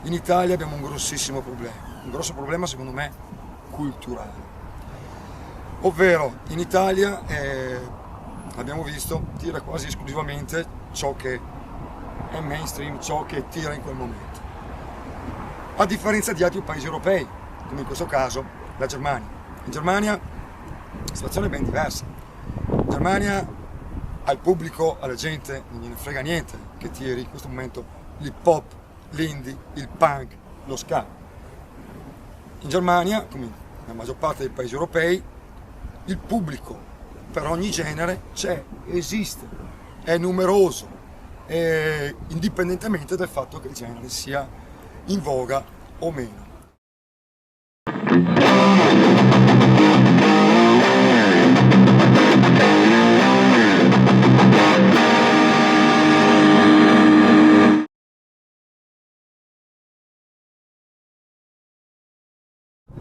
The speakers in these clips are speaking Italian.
in Italia abbiamo un grossissimo problema, un grosso problema secondo me culturale. Ovvero in Italia abbiamo visto tira quasi esclusivamente ciò che è mainstream, ciò che tira in quel momento. A differenza di altri paesi europei, come in questo caso la Germania. In Germania la situazione è ben diversa. In Germania al pubblico, alla gente non gliene frega niente che tiri in questo momento l'hip hop, l'indie, il punk, lo ska. In Germania, come nella maggior parte dei paesi europei, il pubblico per ogni genere c'è, esiste, è numeroso, indipendentemente dal fatto che il genere sia in voga o meno.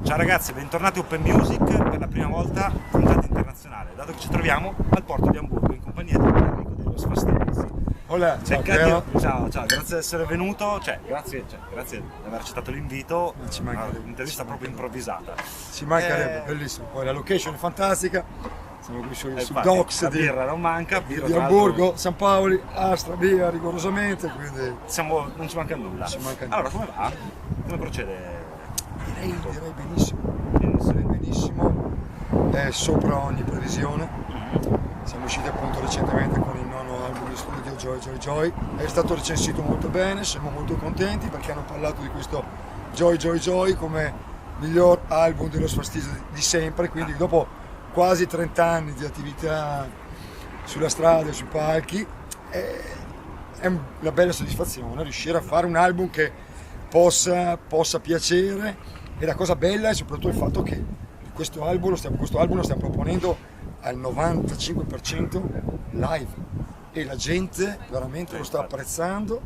Ciao ragazzi, bentornati a Open Music per la prima volta puntata internazionale, dato che ci troviamo al porto di Amburgo in compagnia di Enrico dello Fastidios. Hola, Ciao, grazie di essere venuto, grazie di aver accettato l'invito, un'intervista proprio improvvisata. Ci mancherebbe, bellissimo, poi la location è fantastica, siamo qui sul docks la birra non manca, birra di Amburgo, San Paoli, Astra, via rigorosamente, quindi non ci manca nulla. Allora come va? Come procede? Direi benissimo, è sopra ogni previsione. Siamo usciti appunto recentemente con il nono album di studio Joy, è stato recensito molto bene, siamo molto contenti perché hanno parlato di questo Joy come miglior album dello Fastidio di sempre, quindi dopo quasi 30 anni di attività sulla strada e sui palchi è una bella soddisfazione riuscire a fare un album che possa piacere. E la cosa bella è soprattutto il fatto che questo album lo stiamo proponendo al 95% live e la gente veramente lo sta apprezzando.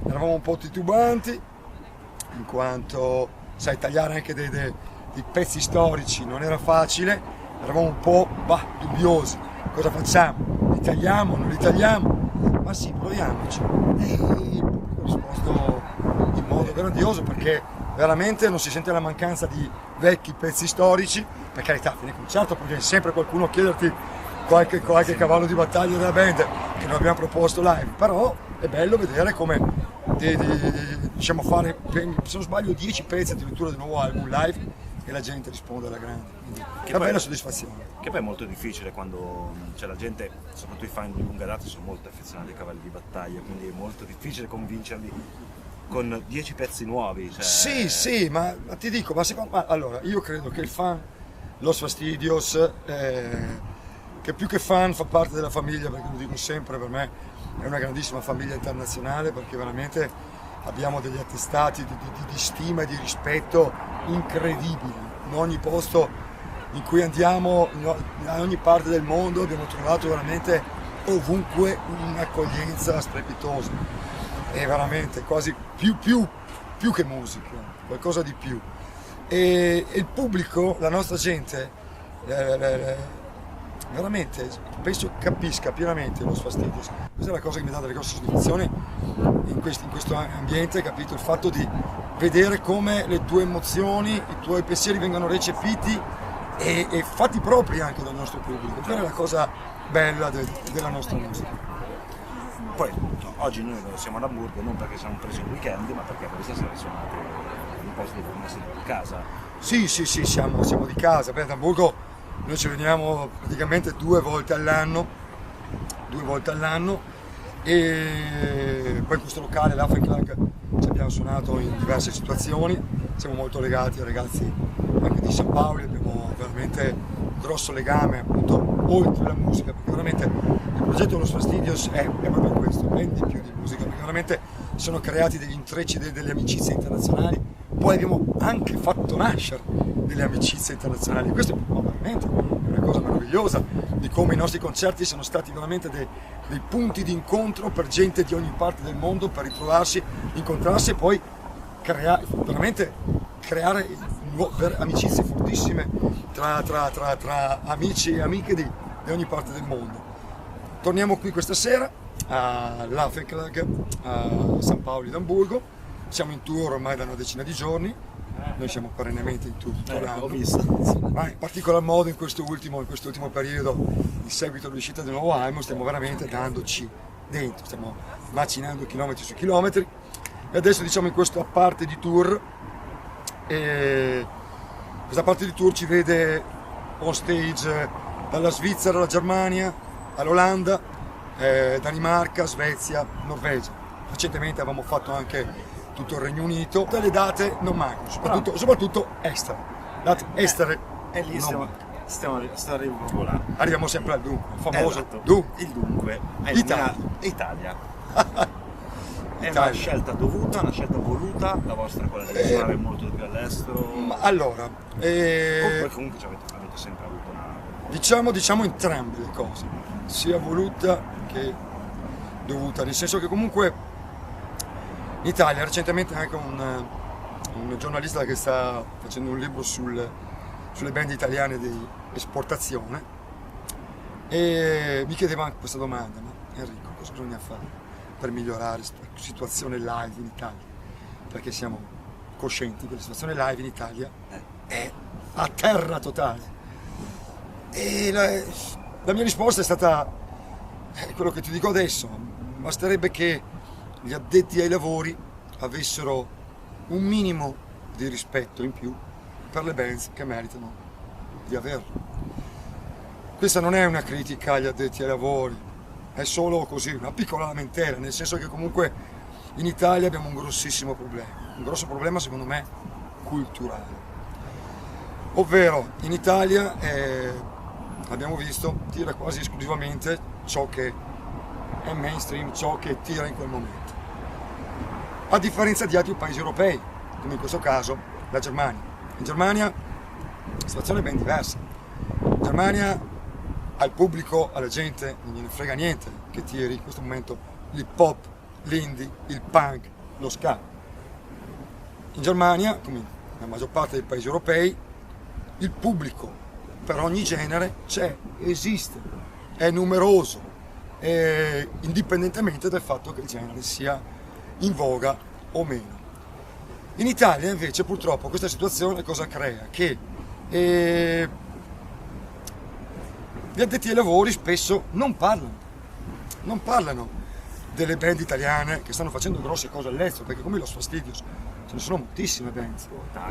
Eravamo un po' titubanti in quanto sai tagliare anche dei pezzi storici non era facile, eravamo un po' dubbiosi, cosa facciamo? Li tagliamo, non li tagliamo? Ma sì, proviamoci. E il pubblico ha risposto in modo grandioso perché veramente non si sente la mancanza di vecchi pezzi storici, per carità, a fine concerto perché viene sempre qualcuno a chiederti qualche cavallo di battaglia della band che non abbiamo proposto live, però è bello vedere come diciamo fare, se non sbaglio, 10 pezzi addirittura del nuovo album live e la gente risponde alla grande, quindi è una bella soddisfazione. Che poi è molto difficile quando c'è la gente, soprattutto i fan di lunga data, sono molto affezionati ai cavalli di battaglia, quindi è molto difficile convincerli con 10 pezzi nuovi. Sì, ma ti dico, allora, io credo che il fan, Los Fastidios, che più che fan fa parte della famiglia, perché lo dico sempre, per me è una grandissima famiglia internazionale, perché veramente abbiamo degli attestati di stima e di rispetto incredibili. In ogni posto in cui andiamo, in ogni parte del mondo, abbiamo trovato veramente ovunque un'accoglienza strepitosa. È veramente quasi più che musica, qualcosa di più. E il pubblico, la nostra gente, veramente penso capisca pienamente lo Fastidio. Questa è la cosa che mi dà delle grosse soddisfazioni in questo ambiente, capito? Il fatto di vedere come le tue emozioni, i tuoi pensieri vengono recepiti e fatti propri anche dal nostro pubblico. Quella è la cosa bella della nostra musica. Poi oggi noi siamo ad Amburgo non perché siamo presi il weekend, ma perché questa sera siamo in un posto dove non siamo di casa. Sì, siamo di casa. Ad Amburgo noi ci veniamo praticamente due volte all'anno e poi in questo locale, l'Africa, ci abbiamo suonato in diverse situazioni, siamo molto legati ai ragazzi anche di San Paolo, abbiamo veramente un grosso legame appunto oltre la musica, perché veramente il progetto dello Fastidios è proprio questo, ben di più di musica, perché veramente sono creati degli intrecci, delle amicizie internazionali, poi abbiamo anche fatto nascere delle amicizie internazionali, questo è veramente una cosa meravigliosa, di come i nostri concerti sono stati veramente dei punti di incontro per gente di ogni parte del mondo, per ritrovarsi, incontrarsi e poi creare amicizie fortissime tra amici e amiche di ogni parte del mondo. Torniamo qui questa sera all'Africa a San Paolo d'Amburgo siamo in tour ormai da una decina di giorni, noi siamo perennemente in tour tutto l'anno, Ho visto. ma in particolar modo in questo ultimo periodo, in seguito all'uscita del nuovo album, stiamo veramente dandoci dentro, stiamo macinando chilometri su chilometri, e adesso diciamo in questa parte di tour, questa parte di tour ci vede on stage dalla Svizzera alla Germania, all'Olanda, Danimarca, Svezia, Norvegia. Recentemente avevamo fatto anche tutto il Regno Unito. Tutte le date non mancano, soprattutto estere. Date estere. E lì non stiamo arrivando proprio là. arriviamo sempre al dunque, il famoso Esatto. dunque. Il dunque è Italia. Italia. È Italia. una scelta dovuta, una scelta voluta, la vostra quella di suonare molto di più all'estero. Ma allora, Comunque ci avete sempre avuto diciamo entrambe le cose, sia voluta che dovuta, nel senso che comunque in Italia recentemente anche un giornalista che sta facendo un libro sulle band italiane di esportazione, e mi chiedeva anche questa domanda: ma Enrico, cosa bisogna fare per migliorare la situazione live in Italia? Perché siamo coscienti che la situazione live in Italia è a terra totale. E la mia risposta è stata quello che ti dico adesso: basterebbe che gli addetti ai lavori avessero un minimo di rispetto in più per le bands che meritano di averlo. Questa non è una critica agli addetti ai lavori, è solo così, una piccola lamentela, nel senso che comunque in Italia abbiamo un grossissimo problema, un grosso problema secondo me culturale. Ovvero in Italia abbiamo visto tira quasi esclusivamente ciò che è mainstream, ciò che tira in quel momento. A differenza di altri paesi europei, come in questo caso la Germania. In Germania la situazione è ben diversa. In Germania al pubblico, alla gente non gliene frega niente che tiri in questo momento l'hip hop, l'indie, il punk, lo ska. In Germania, come nella maggior parte dei paesi europei, il pubblico per ogni genere c'è, esiste, è numeroso, indipendentemente dal fatto che il genere sia in voga o meno. In Italia invece purtroppo questa situazione cosa crea? Che gli addetti ai lavori spesso non parlano delle band italiane che stanno facendo grosse cose all'estero, perché come Los Fastidios ce ne sono moltissime band,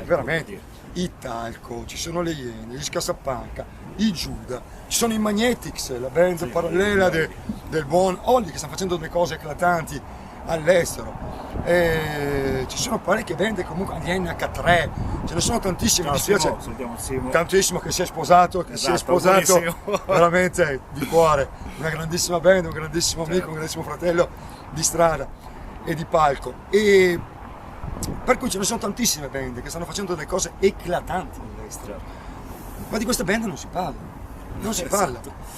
veramente, i Talco, ci sono le Iene, gli Scassapanca, i Giuda, ci sono i Magnetics, la band parallela del buon Olli, che stanno facendo delle cose eclatanti all'estero. Ci sono parecchie band, comunque gli NH3, ce ne sono tantissime. Mi dispiace tantissimo che si è sposato, veramente di cuore, una grandissima band, un grandissimo amico, un grandissimo fratello di strada e di palco, e per cui ce ne sono tantissime band che stanno facendo delle cose eclatanti all'estero, ma di queste band non si parla.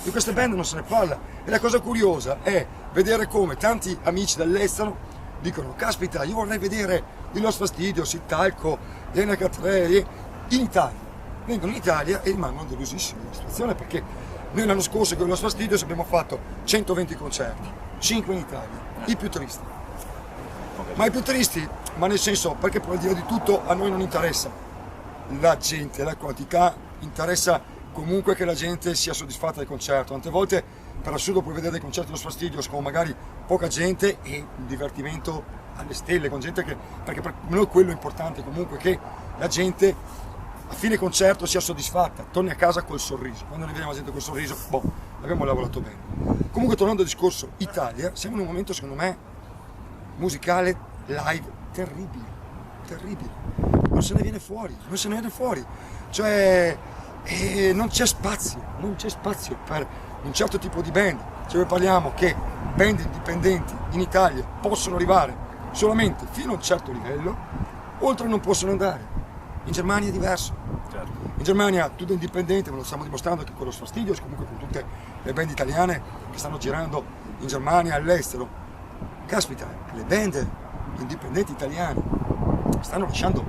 Di queste band non se ne parla, e la cosa curiosa è vedere come tanti amici dall'estero dicono: caspita, io vorrei vedere i Los Fastidios, il Talco, gli NH3 in Italia. Vengono in Italia e rimangono delusissimi della situazione, perché noi l'anno scorso con i Los Fastidios abbiamo fatto 120 concerti, 5 in Italia, i più tristi. Ma i più tristi, ma nel senso, perché poi al di là di tutto a noi non interessa la gente, la quantità, interessa comunque che la gente sia soddisfatta del concerto. Tante volte per assurdo puoi vedere dei concerti dello Fastidios con magari poca gente e un divertimento alle stelle, con gente perché per noi quello è importante comunque, che la gente a fine concerto sia soddisfatta, torni a casa col sorriso. Quando ne vediamo la gente col sorriso, abbiamo lavorato bene. Comunque, tornando al discorso Italia, siamo in un momento secondo me musicale live terribile, non se ne viene fuori, cioè non c'è spazio per un certo tipo di band. Cioè parliamo che band indipendenti in Italia possono arrivare solamente fino a un certo livello, oltre non possono andare. In Germania è diverso. Certo. In Germania tutto è indipendente, ve lo stiamo dimostrando anche con lo Fastidios, comunque con tutte le band italiane che stanno girando in Germania e all'estero. Caspita, le band indipendenti italiane stanno lasciando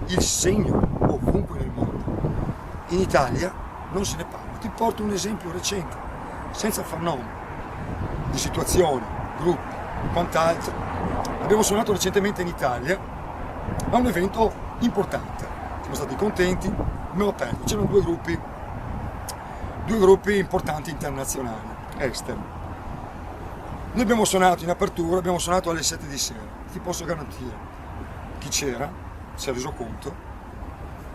il segno ovunque nel mondo. In Italia non se ne parla. Ti porto un esempio recente, senza far nomi, di situazioni, gruppi, quant'altro. Abbiamo suonato recentemente in Italia a un evento importante. Siamo stati contenti, abbiamo aperto, c'erano due gruppi importanti internazionali, esteri. Noi abbiamo suonato in apertura, abbiamo suonato alle 7 di sera. Ti posso garantire, chi c'era si è reso conto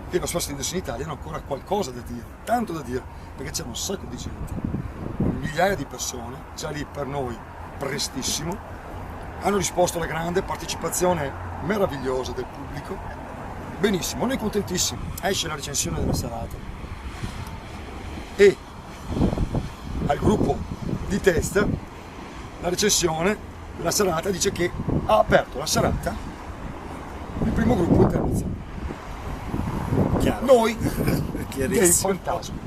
che la sua Fastidios in Italia hanno ancora qualcosa da dire, tanto da dire, perché c'era un sacco di gente, migliaia di persone, già lì per noi prestissimo, hanno risposto alla grande partecipazione meravigliosa del pubblico, benissimo, noi contentissimi, esce la recensione della serata e al gruppo di test la recensione della serata dice che ha aperto la serata il primo gruppo internazionale. Chiaro. Noi dei fantasmi.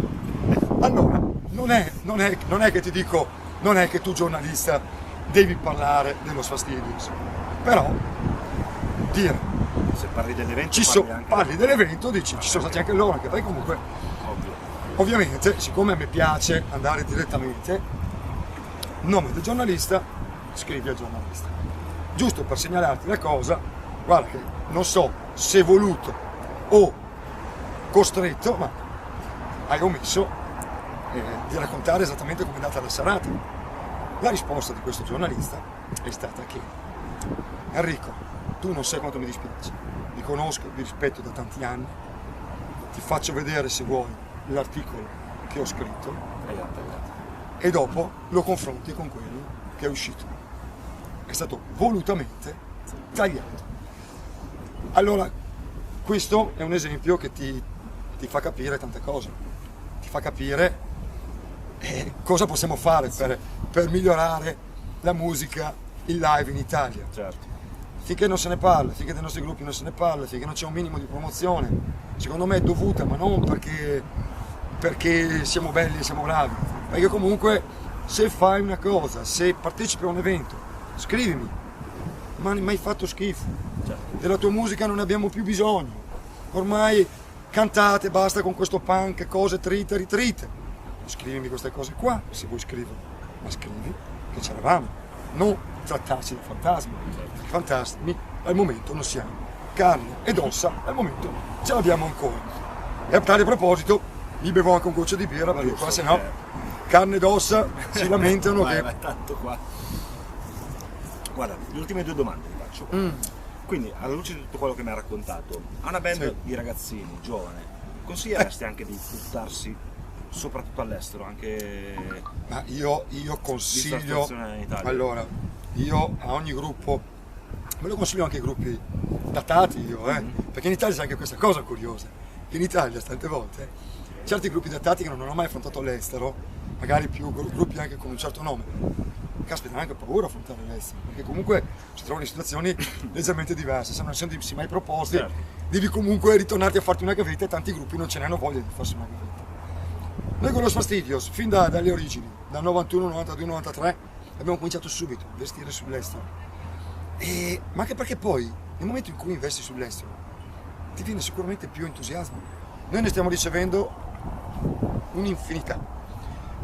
Allora, non è che ti dico, non è che tu giornalista devi parlare dello Fastidios, però dire, se parli dell'evento parli dell'evento, dici ci sono stati anche loro, anche perché comunque ovviamente, siccome a me piace andare direttamente, nome del giornalista, scrivi al giornalista. Giusto per segnalarti la cosa, guarda che non so se voluto o costretto, ma hai omesso di raccontare esattamente come è andata la serata. La risposta di questo giornalista è stata che Enrico, tu non sai quanto mi dispiace, vi conosco, vi rispetto da tanti anni, ti faccio vedere se vuoi l'articolo che ho scritto e dopo lo confronti con quello che è uscito. È stato volutamente tagliato. Allora, questo è un esempio che ti fa capire tante cose, ti fa capire cosa possiamo fare per migliorare la musica, il live in Italia. Certo. Finché non se ne parla, finché dei nostri gruppi non se ne parla, finché non c'è un minimo di promozione, secondo me è dovuta, ma non perché siamo belli e siamo bravi, perché comunque se fai una cosa, se partecipi a un evento, scrivimi, ma mi hai fatto schifo, Certo. della tua musica non ne abbiamo più bisogno, ormai cantate, basta con questo punk, cose trite, ritrite, scrivimi queste cose qua, se vuoi scrivere, ma scrivi che c'eravamo, non trattarci da fantasmi, i fantasmi al momento non siamo, carne ed ossa al momento ce l'abbiamo ancora, e a tale proposito mi bevo anche un goccio di birra perché qua se no carne ed ossa si lamentano che... Vai, tanto qua. Guarda, le ultime due domande ti faccio. Quindi, alla luce di tutto quello che mi ha raccontato, a una band Sì. di ragazzini, giovane, consiglieresti anche di buttarsi soprattutto all'estero, anche Ma io consiglio, situazione in Italia? allora, io a ogni gruppo, me lo consiglio anche ai gruppi datati io, perché in Italia c'è anche questa cosa curiosa, che in Italia tante volte certi gruppi datati che non hanno mai affrontato l'estero, magari più gruppi anche con un certo nome, caspita, hanno anche paura a affrontare l'estero, perché comunque si trovano in situazioni leggermente diverse, se non essendosi mai proposti, Certo. devi comunque ritornarti a farti una gavetta e tanti gruppi non ce ne hanno voglia di farsi una gavetta. Noi con lo Fastidios, fin dalle origini, dal 91, 92, 93, abbiamo cominciato subito a investire sull'estero. Ma anche perché poi, nel momento in cui investi sull'estero, ti viene sicuramente più entusiasmo. Noi ne stiamo ricevendo un'infinità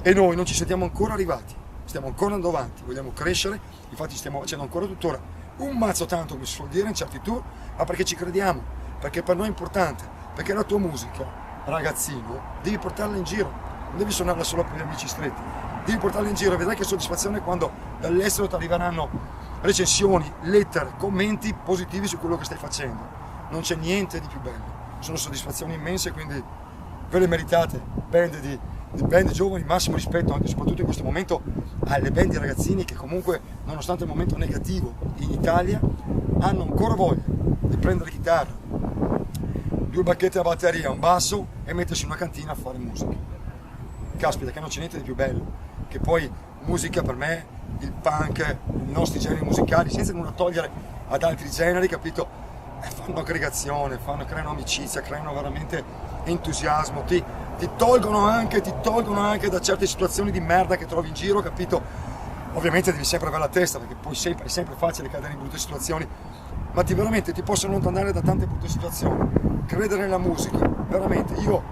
e noi non ci sentiamo ancora arrivati, stiamo ancora andando avanti, vogliamo crescere, infatti stiamo facendo ancora tuttora un mazzo tanto, come si suol dire, in certi tour, ma perché ci crediamo, perché per noi è importante, perché la tua musica, ragazzino, devi portarla in giro, non devi suonarla solo per gli amici stretti, devi portarla in giro e vedrai che soddisfazione quando dall'estero ti arriveranno recensioni, lettere, commenti positivi su quello che stai facendo. Non c'è niente di più bello, sono soddisfazioni immense, quindi ve le meritate, band giovani, massimo rispetto anche soprattutto in questo momento alle band di ragazzini che comunque nonostante il momento negativo in Italia hanno ancora voglia di prendere chitarra, 2 bacchette a batteria, un basso e mettersi in una cantina a fare musica. Caspita, che non c'è niente di più bello, che poi musica per me, il punk, i nostri generi musicali, senza nulla togliere ad altri generi, capito? Fanno aggregazione, creano amicizia, creano veramente entusiasmo, ti tolgono anche da certe situazioni di merda che trovi in giro, capito? Ovviamente devi sempre avere la testa, perché poi è sempre facile cadere in brutte situazioni, ma veramente ti possono allontanare da tante brutte situazioni. Credere nella musica, veramente, io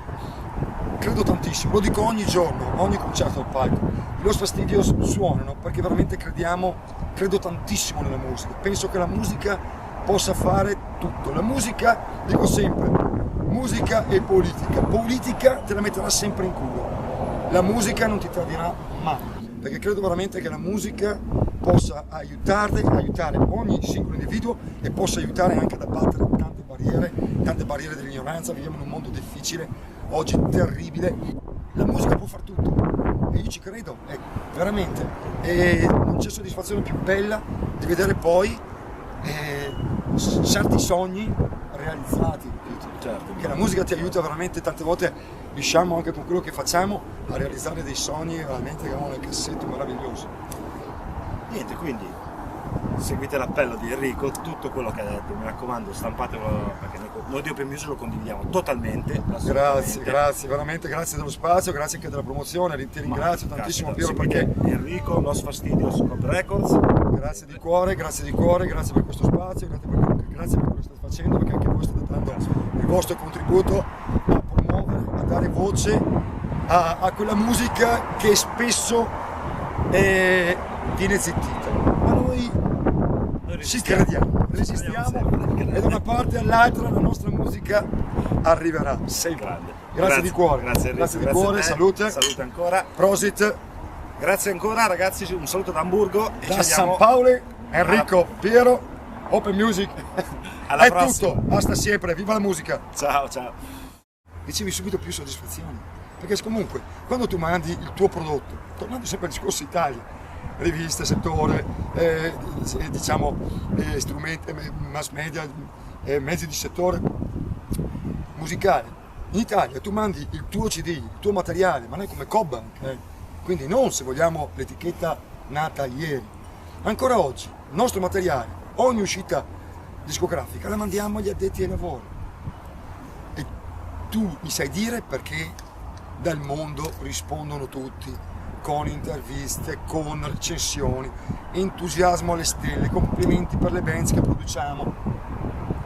credo tantissimo, lo dico ogni giorno, ogni concerto al palco. I Los Fastidios suonano perché veramente credo tantissimo nella musica, penso che la musica possa fare tutto. La musica, dico sempre, musica e politica. Politica te la metterà sempre in culo. La musica non ti tradirà mai, perché credo veramente che la musica possa aiutare ogni singolo individuo e possa aiutare anche ad abbattere tante barriere dell'ignoranza. Viviamo in un mondo difficile, oggi terribile. La musica può far tutto e io ci credo, veramente. E non c'è soddisfazione più bella di vedere poi certi sogni realizzati. Certo. Che la musica ti aiuta veramente, tante volte riusciamo anche con quello che facciamo a realizzare dei sogni veramente che avevamo nel cassetto meraviglioso. Niente, quindi seguite l'appello di Enrico, tutto quello che ha detto, mi raccomando, stampatelo, perché noi di Open Music lo condividiamo totalmente. Grazie, veramente grazie dello spazio, grazie anche della promozione, ti ringrazio tantissimo Piero, perché Enrico, Los Fastidios Cop Records. Grazie di cuore, grazie per questo spazio, grazie per quello che state facendo, perché anche voi state dando il vostro contributo a promuovere, a dare voce a quella musica che spesso viene zittita. Ma noi ci crediamo, resistiamo e da una parte all'altra la nostra musica arriverà sempre. Grazie di cuore, grazie di cuore, salute ancora. Prosit. Grazie ancora ragazzi, un saluto da Hamburgo e da San Paolo, Enrico, Piero, Open Music. È prossima. tutto, basta sempre, viva la musica. Ciao. Ricevi subito più soddisfazione, perché comunque quando tu mandi il tuo prodotto, tornando sempre al discorso Italia, riviste, settore, strumenti, mass media, mezzi di settore musicale, in Italia tu mandi il tuo CD, il tuo materiale, ma noi come Cobbank, quindi non, se vogliamo, l'etichetta nata ieri, ancora oggi il nostro materiale, ogni uscita discografica la mandiamo agli addetti ai lavori e tu mi sai dire perché dal mondo rispondono tutti con interviste, con recensioni, entusiasmo alle stelle, complimenti per le bands che produciamo,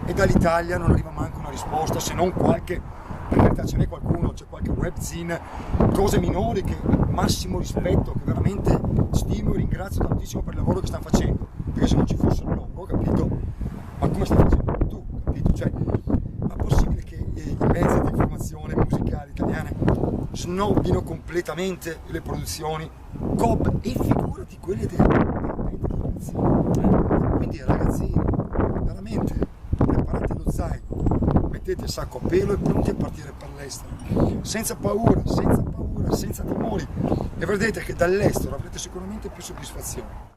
e dall'Italia non arriva manco una risposta, se non qualche, per carità ce n'è qualcuno, c'è qualche webzine, cose minori, che massimo rispetto, che veramente stimo e ringrazio tantissimo per il lavoro che stanno facendo, perché se non ci fossero loro, capito? Ma come stai facendo tu, capito? Cioè, ma è possibile che i mezzi di informazione musicali italiane snobbino completamente le produzioni Cobb e figurati quelle delle ragazzi. Quindi ragazzini, veramente preparate lo zaino, mettete il sacco a pelo e pronti a partire per l'estero, senza paura, senza timori, e vedrete che dall'estero avrete sicuramente più soddisfazione.